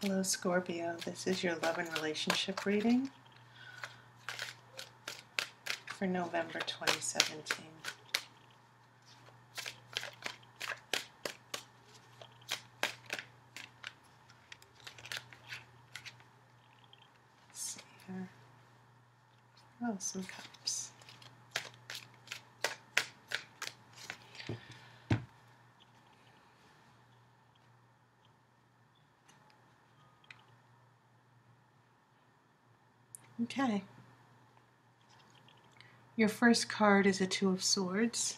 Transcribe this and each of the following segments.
Hello Scorpio, this is your love and relationship reading for November 2017. Let's see here. Oh, some cups. Okay. Your first card is a Two of Swords.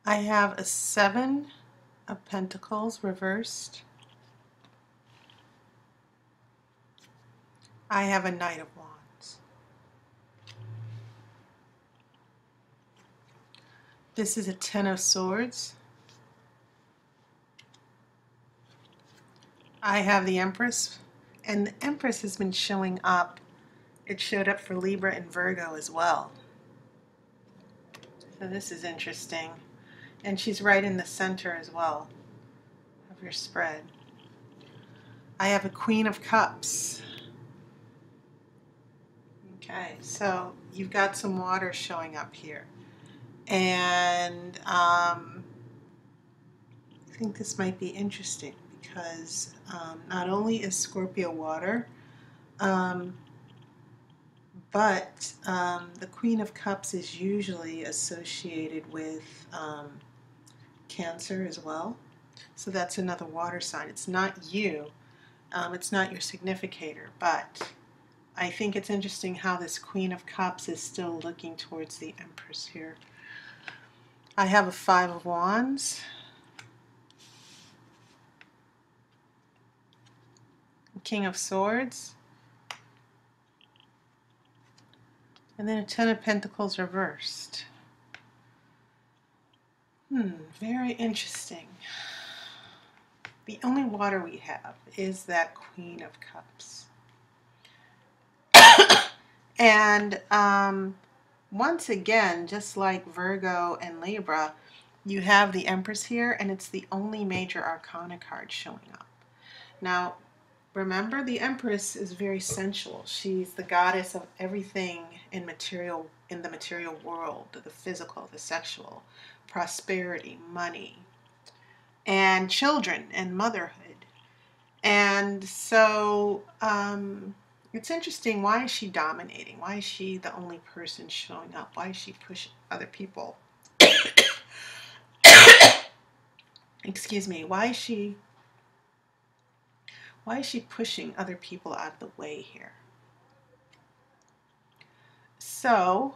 I have a Seven of Pentacles reversed. I have a Knight of Wands. This is a Ten of Swords. I have the Empress, and the Empress has been showing up. It showed up for Libra and Virgo as well. So this is interesting. And she's right in the center as well of your spread. I have a Queen of Cups. Okay, so you've got some water showing up here. And I think this might be interesting because not only is Scorpio water, but the Queen of Cups is usually associated with Cancer as well. So that's another water sign. It's not you. It's not your significator, but I think it's interesting how this Queen of Cups is still looking towards the Empress here. I have a Five of Wands. King of Swords. And then a Ten of Pentacles reversed. Very interesting. The only water we have is that Queen of Cups. And once again, just like Virgo and Libra, you have the Empress here, and it's the only major arcana card showing up. Now, remember, the Empress is very sensual. She's the goddess of everything in the material world, the physical, the sexual, prosperity, money, and children and motherhood. And so it's interesting, why is she dominating? Why is she the only person showing up? Why is she pushing other people? Excuse me, why is she pushing other people out of the way here? So,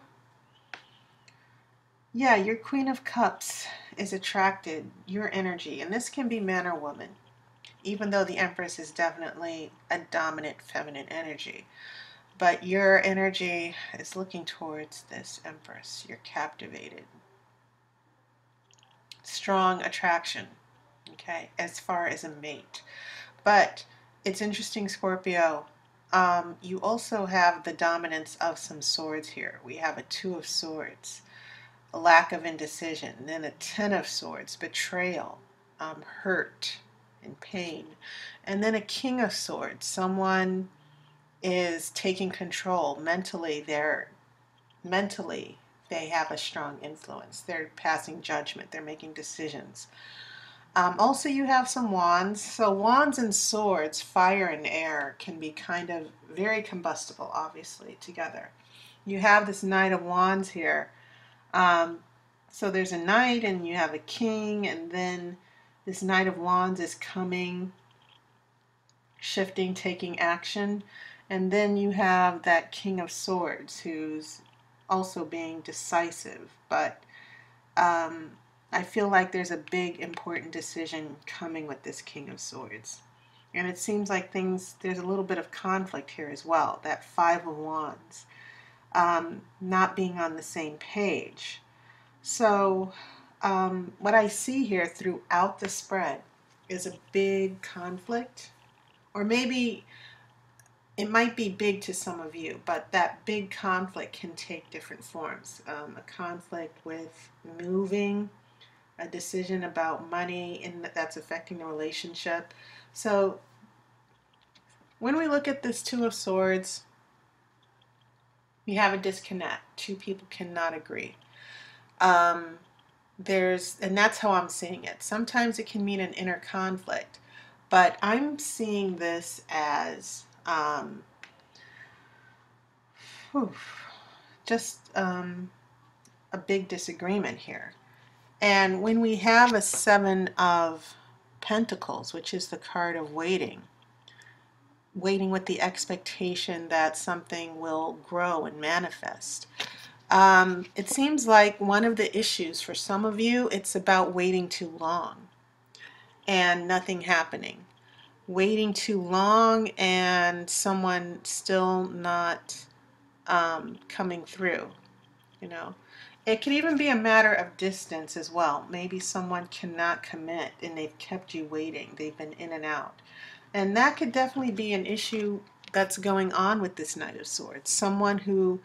yeah, your Queen of Cups is attracted, your energy, and this can be man or woman, even though the Empress is definitely a dominant feminine energy. But your energy is looking towards this Empress. You're captivated. Strong attraction, okay, as far as a mate. But it's interesting, Scorpio, you also have the dominance of some swords here. We have a Two of Swords, a lack of indecision, then a Ten of Swords, betrayal, hurt and pain, and then a King of Swords. Someone is taking control mentally. They have a strong influence. They're passing judgment. They're making decisions. Also, you have some wands. So wands and swords, fire and air, can be kind of very combustible, obviously, together. You have this Knight of Wands here. So there's a knight and you have a king, and then this Knight of Wands is coming, shifting, taking action. And then you have that King of Swords who's also being decisive. But I feel like there's a big, important decision coming with this King of Swords. And it seems like there's a little bit of conflict here as well. That Five of Wands, not being on the same page. So what I see here throughout the spread is a big conflict, or maybe it might be big to some of you, but that big conflict can take different forms. A conflict with moving, a decision about money and that's affecting the relationship. So when we look at this Two of Swords, we have a disconnect. Two people cannot agree. And that's how I'm seeing it. Sometimes it can mean an inner conflict, but I'm seeing this as just a big disagreement here. And when we have a Seven of Pentacles, which is the card of waiting with the expectation that something will grow and manifest. It seems like one of the issues for some of you, it's about waiting too long and nothing happening. Waiting too long and someone still not coming through, you know. It could even be a matter of distance as well. Maybe someone cannot commit and they've kept you waiting. They've been in and out. And that could definitely be an issue that's going on with this Knight of Swords. Someone who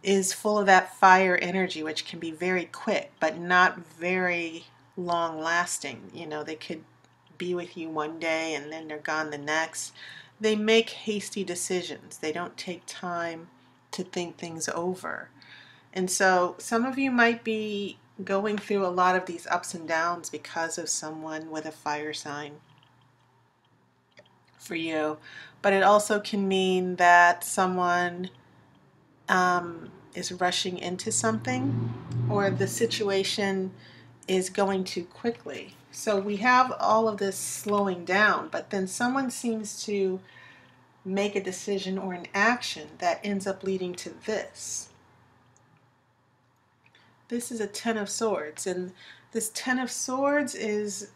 is full of that fire energy, which can be very quick, but not very long lasting. You know, they could be with you one day and then they're gone the next. They make hasty decisions. They don't take time to think things over. And so some of you might be going through a lot of these ups and downs because of someone with a fire sign for you. But it also can mean that someone is rushing into something, or the situation is going too quickly. So we have all of this slowing down, but then someone seems to make a decision or an action that ends up leading to this. This is a Ten of Swords, and this Ten of Swords is,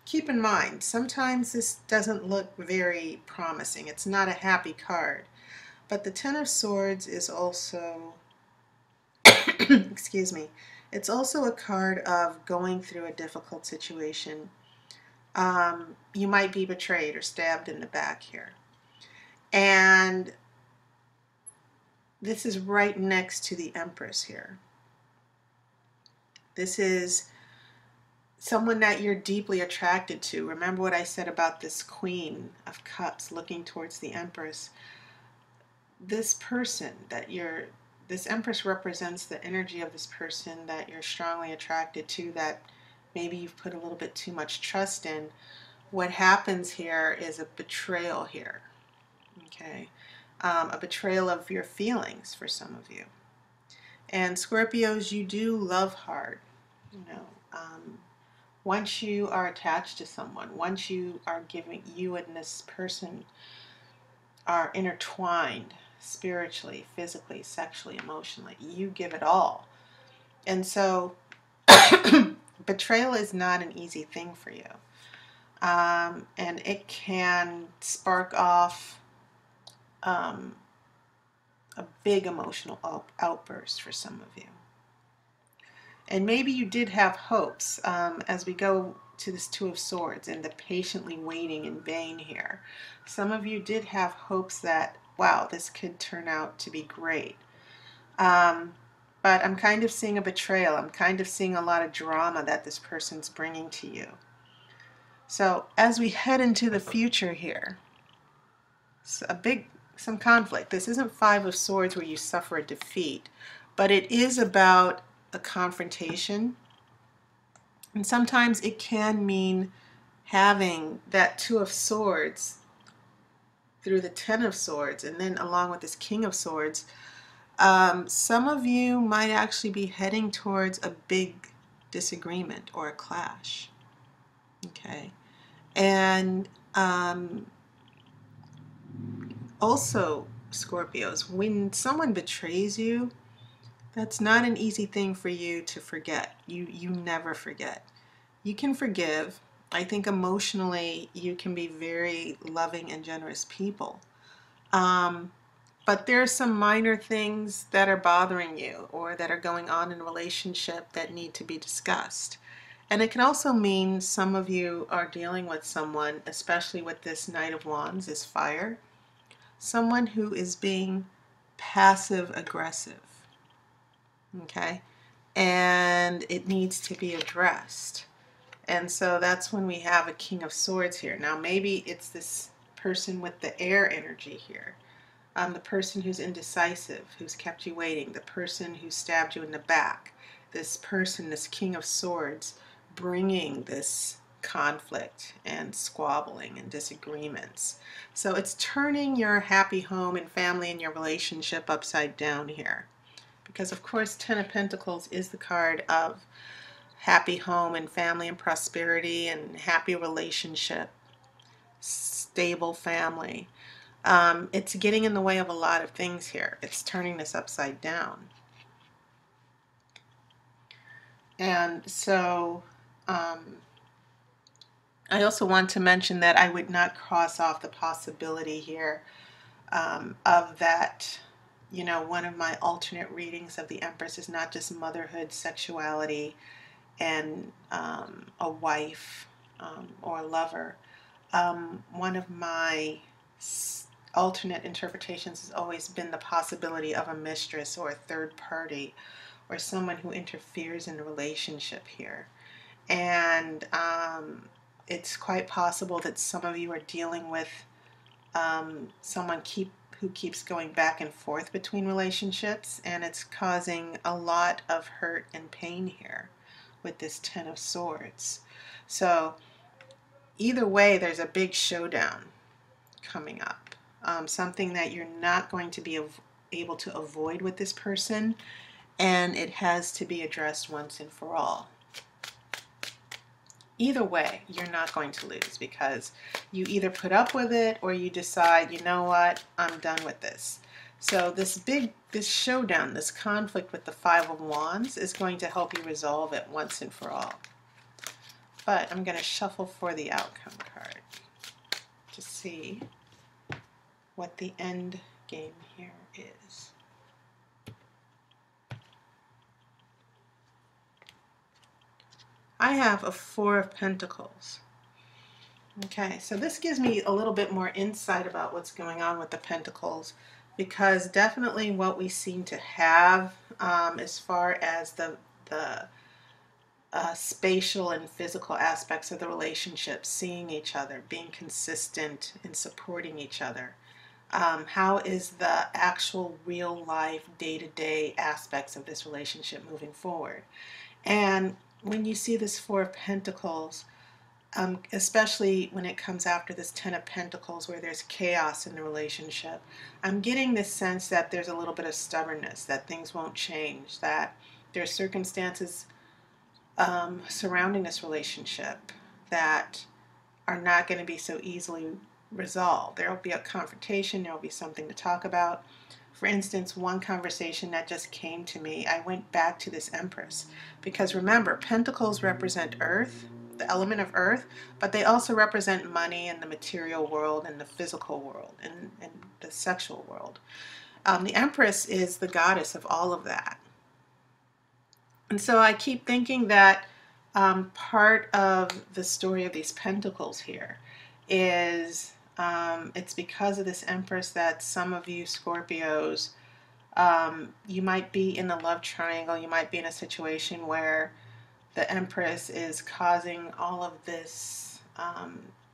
keep in mind, sometimes this doesn't look very promising. It's not a happy card. But the Ten of Swords is also, excuse me, it's also a card of going through a difficult situation. You might be betrayed or stabbed in the back here. And this is right next to the Empress here. This is someone that you're deeply attracted to. Remember what I said about this Queen of Cups looking towards the Empress. This person that this Empress represents the energy of this person that you're strongly attracted to, that maybe you've put a little bit too much trust in. What happens here is a betrayal here, okay? A betrayal of your feelings for some of you. And Scorpios, you do love hard, you know. Once you are attached to someone, once you and this person are intertwined spiritually, physically, sexually, emotionally, you give it all. And so betrayal is not an easy thing for you. And it can spark off a big emotional outburst for some of you. And maybe you did have hopes as we go to this Two of Swords and the patiently waiting in vain here. Some of you did have hopes that, wow, this could turn out to be great. But I'm kind of seeing a betrayal. I'm kind of seeing a lot of drama that this person's bringing to you. So as we head into the future here, some conflict. This isn't Five of Swords where you suffer a defeat, but it is about a confrontation. And sometimes it can mean having that Two of Swords through the Ten of Swords, and then along with this King of Swords. Some of you might actually be heading towards a big disagreement or a clash. Okay. And also, Scorpios, when someone betrays you, that's not an easy thing for you to forget. You never forget. You can forgive. I think emotionally you can be very loving and generous people. But there are some minor things that are bothering you or that are going on in a relationship that need to be discussed. And it can also mean some of you are dealing with someone, especially with this Knight of Wands, this fire, someone who is being passive aggressive. Okay? and it needs to be addressed. And so that's when we have a King of Swords here. Now maybe it's this person with the air energy here. The person who's indecisive, who's kept you waiting, the person who stabbed you in the back, this person, this King of Swords, bringing this conflict and squabbling and disagreements. So it's turning your happy home and family and your relationship upside down here. Because of course 10 of Pentacles is the card of happy home and family and prosperity and happy relationship, stable family. It's getting in the way of a lot of things here. It's turning this upside down. And so I also want to mention that I would not cross off the possibility here of that, you know, one of my alternate readings of the Empress is not just motherhood, sexuality, and a wife or a lover. One of my alternate interpretations has always been the possibility of a mistress or a third party or someone who interferes in the relationship here. And it's quite possible that some of you are dealing with someone who keeps going back and forth between relationships, and it's causing a lot of hurt and pain here with this 10 of Swords. So either way, there's a big showdown coming up. Something that you're not going to be able to avoid with this person, and it has to be addressed once and for all. Either way, you're not going to lose, because you either put up with it or you decide, you know what, I'm done with this. So this showdown, this conflict with the Five of Wands is going to help you resolve it once and for all. But I'm going to shuffle for the outcome card to see what the end game here is. I have a Four of Pentacles. Okay, so this gives me a little bit more insight about what's going on with the Pentacles, because definitely what we seem to have as far as the spatial and physical aspects of the relationship, seeing each other, being consistent and supporting each other. How is the actual real life day-to-day aspects of this relationship moving forward? And when you see this Four of Pentacles, especially when it comes after this 10 of Pentacles where there's chaos in the relationship, I'm getting this sense that there's a little bit of stubbornness, that things won't change, that there's circumstances surrounding this relationship that are not going to be so easily resolved. There will be a confrontation, there will be something to talk about. For instance, one conversation that just came to me, I went back to this Empress, because remember, Pentacles represent Earth, the element of Earth, but they also represent money and the material world and the physical world and the sexual world. The Empress is the goddess of all of that. And so I keep thinking that part of the story of these Pentacles here is it's because of this Empress that some of you Scorpios, you might be in a love triangle, you might be in a situation where the Empress is causing all of this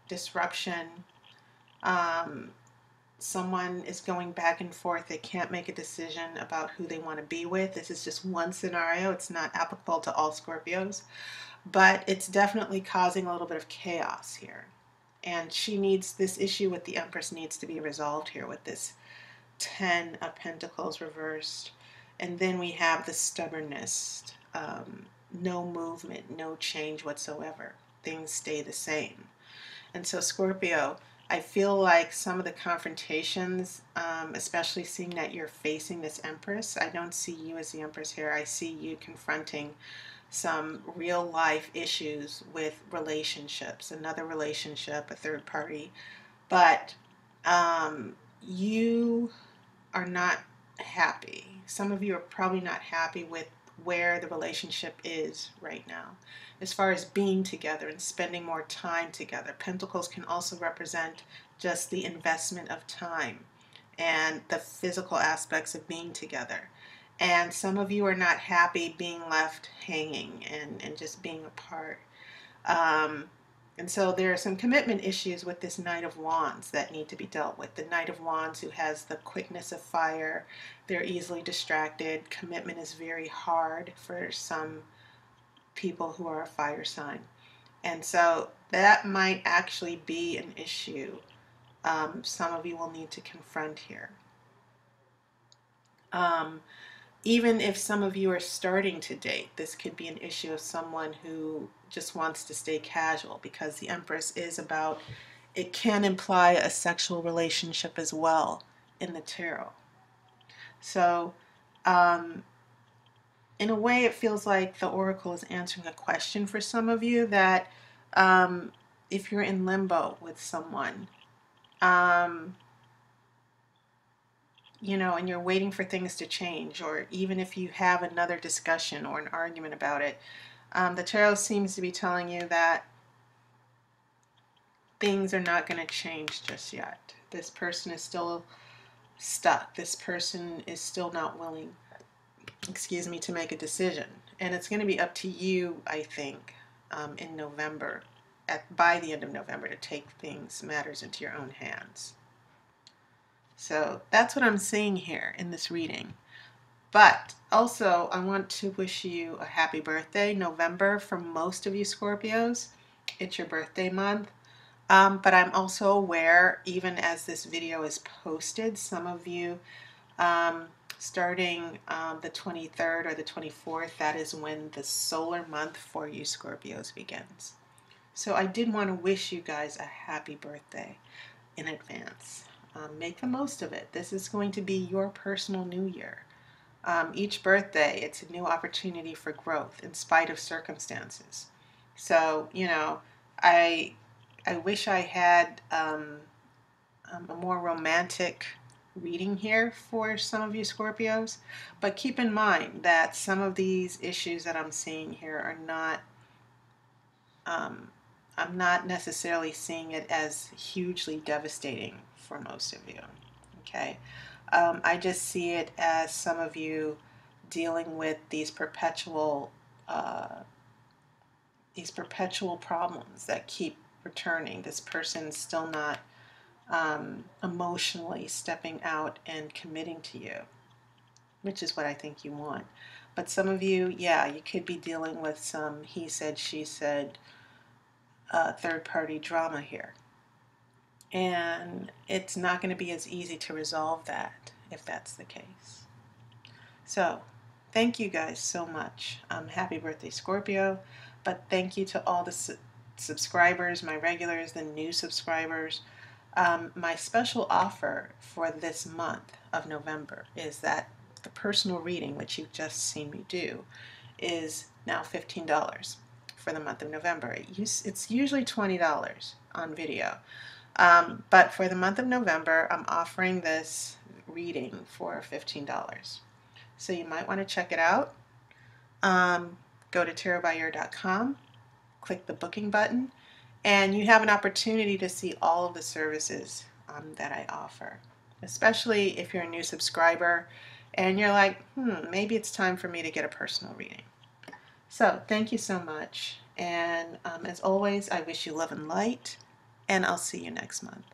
disruption. Someone is going back and forth. They can't make a decision about who they want to be with. This is just one scenario. It's not applicable to all Scorpios, but it's definitely causing a little bit of chaos here. And she needs, this issue with the Empress needs to be resolved here with this 10 of Pentacles reversed. And then we have the stubbornness, no movement, no change whatsoever. Things stay the same. And so Scorpio, I feel like some of the confrontations, especially seeing that you're facing this Empress, I don't see you as the Empress here. I see you confronting some real life issues with relationships, another relationship, a third party, but you are not happy. Some of you are probably not happy with where the relationship is right now as far as being together and spending more time together. Pentacles can also represent just the investment of time and the physical aspects of being together. And some of you are not happy being left hanging and just being apart. Um, and so there are some commitment issues with this Knight of Wands that need to be dealt with. The Knight of Wands, who has the quickness of fire, they're easily distracted. Commitment is very hard for some people who are a fire sign. And so that might actually be an issue some of you will need to confront here. Even if some of you are starting to date, this could be an issue of someone who just wants to stay casual, because the Empress is about, it can imply a sexual relationship as well in the tarot. So in a way, it feels like the Oracle is answering a question for some of you, that if you're in limbo with someone, you know, and you're waiting for things to change, or even if you have another discussion or an argument about it, the tarot seems to be telling you that things are not going to change just yet. This person is still stuck. This person is still not willing, excuse me, to make a decision. And it's going to be up to you, I think, in November, by the end of November, to take matters into your own hands. So that's what I'm seeing here in this reading. But also, I want to wish you a happy birthday. November, for most of you Scorpios, it's your birthday month. But I'm also aware, even as this video is posted, some of you, starting the 23rd or the 24th, that is when the solar month for you Scorpios begins. So I did want to wish you guys a happy birthday in advance. Make the most of it. This is going to be your personal new year. Each birthday, it's a new opportunity for growth in spite of circumstances. So, you know, I wish I had a more romantic reading here for some of you Scorpios, but keep in mind that some of these issues that I'm seeing here are not, I'm not necessarily seeing it as hugely devastating for most of you, okay? I just see it as some of you dealing with these perpetual problems that keep returning. This person's still not emotionally stepping out and committing to you, which is what I think you want. But some of you, yeah, you could be dealing with some he said, she said, third-party drama here. And it's not going to be as easy to resolve that if that's the case. So, thank you guys so much. Happy birthday, Scorpio. But thank you to all the subscribers, my regulars, the new subscribers. My special offer for this month of November is that the personal reading, which you've just seen me do, is now $15 for the month of November. It's usually $20 on video. But for the month of November, I'm offering this reading for $15. So you might want to check it out. Go to tarotbyaire.com, click the booking button, and you have an opportunity to see all of the services that I offer, especially if you're a new subscriber and you're like, maybe it's time for me to get a personal reading. So thank you so much. And as always, I wish you love and light, and I'll see you next month.